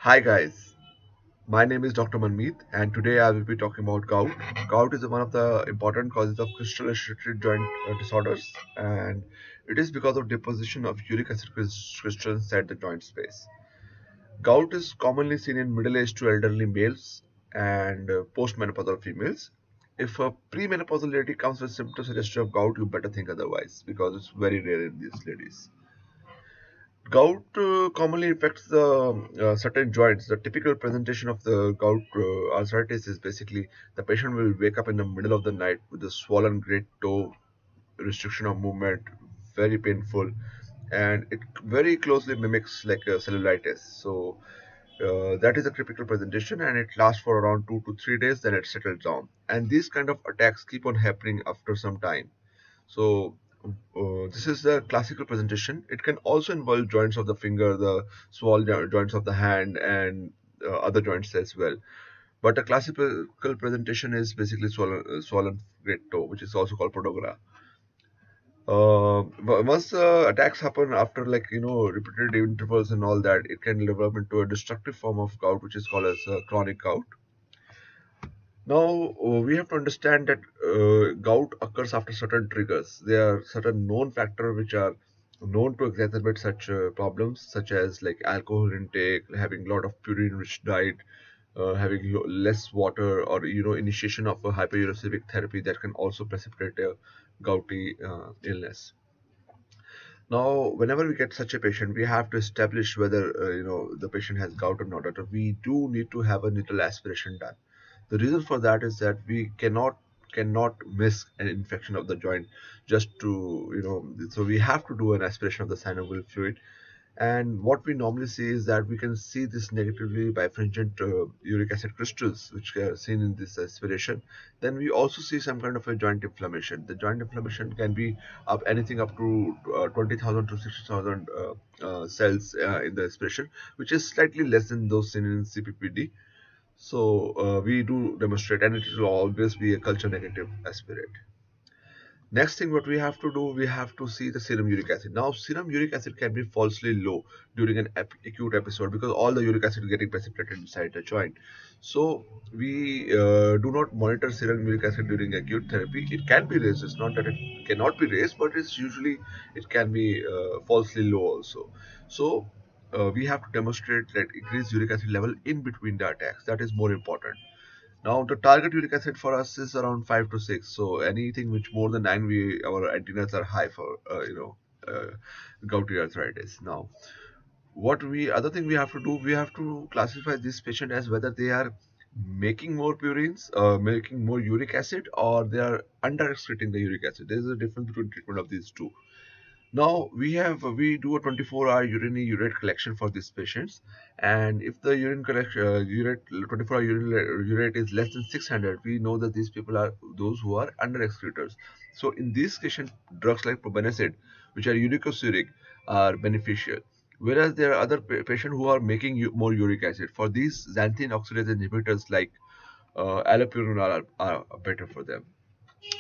Hi guys, my name is Dr. Manmeet and today I will be talking about gout. Gout is one of the important causes of crystal-restricted joint disorders, and it is because of deposition of uric acid crystals inside the joint space. Gout is commonly seen in middle-aged to elderly males and postmenopausal females. If a premenopausal lady comes with symptoms suggestive of gout, you better think otherwise because it's very rare in these ladies. Gout commonly affects the certain joints. The typical presentation of the gout arthritis is basically the patient will wake up in the middle of the night with a swollen great toe, restriction of movement, very painful, and it very closely mimics like a cellulitis. So that is a typical presentation, and it lasts for around 2 to 3 days. Then it settles down, and these kind of attacks keep on happening after some time. So this is the classical presentation. It can also involve joints of the finger, the small joints of the hand, and other joints as well. But a classical presentation is basically swollen great toe, which is also called podagra. Once attacks happen after repeated intervals and all that, it can develop into a destructive form of gout, which is called as chronic gout. Now, we have to understand that gout occurs after certain triggers. There are certain known factors which are known to exacerbate such problems, such as like alcohol intake, having a lot of purine-rich diet, having less water, or initiation of a hyperuricemic therapy that can also precipitate a gouty illness. Now, whenever we get such a patient, we have to establish whether the patient has gout or not. Or we do need to have a needle aspiration done. The reason for that is that we cannot miss an infection of the joint just to so we have to do an aspiration of the synovial fluid. And what we normally see is that we can see this negatively by fringent uric acid crystals, which are seen in this aspiration. Then we also see some kind of a joint inflammation. The joint inflammation can be up anything up to 20,000 to 60,000 cells in the aspiration, which is slightly less than those seen in CPPD. So we do demonstrate, and it will always be a culture negative aspirate. Next thing what we have to do, we have to see the serum uric acid. Now serum uric acid can be falsely low during an acute episode because all the uric acid is getting precipitated inside the joint. So we do not monitor serum uric acid during acute therapy. It can be raised. It's not that it cannot be raised, but it's usually it can be falsely low also. So we have to demonstrate that increased uric acid level in between the attacks. That is more important. Now the target uric acid for us is around 5 to 6. So anything which more than 9, we our antennas are high for gouty arthritis. Now what we other thing we have to do, we have to classify this patient as whether they are making more purines, making more uric acid, or they are under excreting the uric acid. There is a difference between treatment of these two. Now we do a 24-hour urinary urate collection for these patients, and if the urine collection urate 24-hour urate is less than 600, we know that these people are those who are under excretors. So in this case, drugs like probenecid, which are uricosuric, are beneficial. Whereas there are other patients who are making more uric acid. For these xanthine oxidase inhibitors like allopurinol are better for them.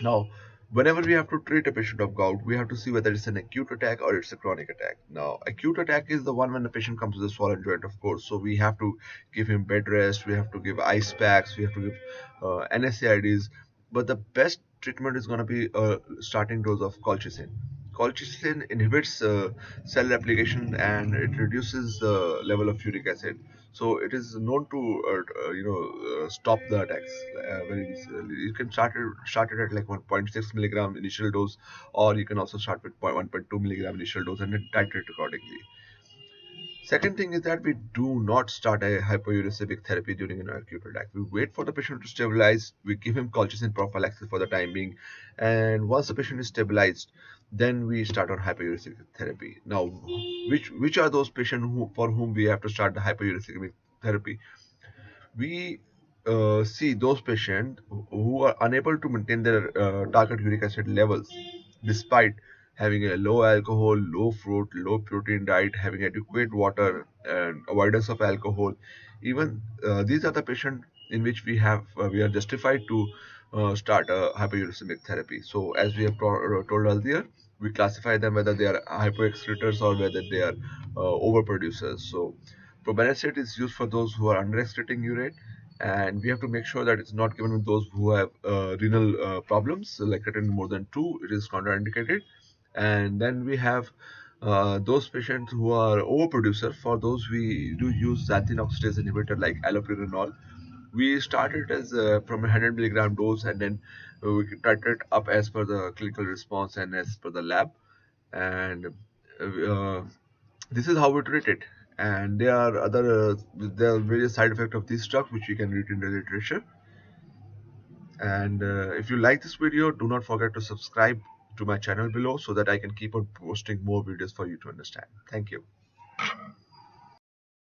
Now, whenever we have to treat a patient of gout, we have to see whether it's an acute attack or it's a chronic attack. Now, acute attack is the one when the patient comes with a swollen joint, of course. So we have to give him bed rest, we have to give ice packs, we have to give NSAIDs. But the best treatment is going to be a starting dose of colchicine. Colchicine inhibits cell replication and it reduces the level of uric acid. So it is known to stop the attacks very easily. You can start it at like 1.6 milligram initial dose, or you can also start with 1.2 milligram initial dose and then titrate accordingly. Second thing is that we do not start a hyperuricemic therapy during an acute attack. We wait for the patient to stabilize. We give him colchicine prophylaxis for the time being, and once the patient is stabilized, then we start on hyperuricemic therapy. Now, which are those patients for whom we have to start the hyperuricemic therapy? We see those patients who are unable to maintain their target uric acid levels despite having a low alcohol, low fruit, low protein diet, having adequate water and avoidance of alcohol. Even these are the patients in which we are justified to start a hyperuricemic therapy. So as we have told earlier, we classify them whether they are hyperexcretors or whether they are overproducers. So Probenecid is used for those who are under excreting urate, and we have to make sure that it's not given with those who have renal problems, so like creatinine more than 2, it is contraindicated. And then we have those patients who are overproducer. For those, we do use xanthine oxidase inhibitor like allopurinol. We started as from a 100 milligram dose, and then we titrate up as per the clinical response and as per the lab. And this is how we treat it. And there are various side effects of this drug which you can read in the literature. And if you like this video, do not forget to subscribe to my channel below so that I can keep on posting more videos for you to understand. Thank you.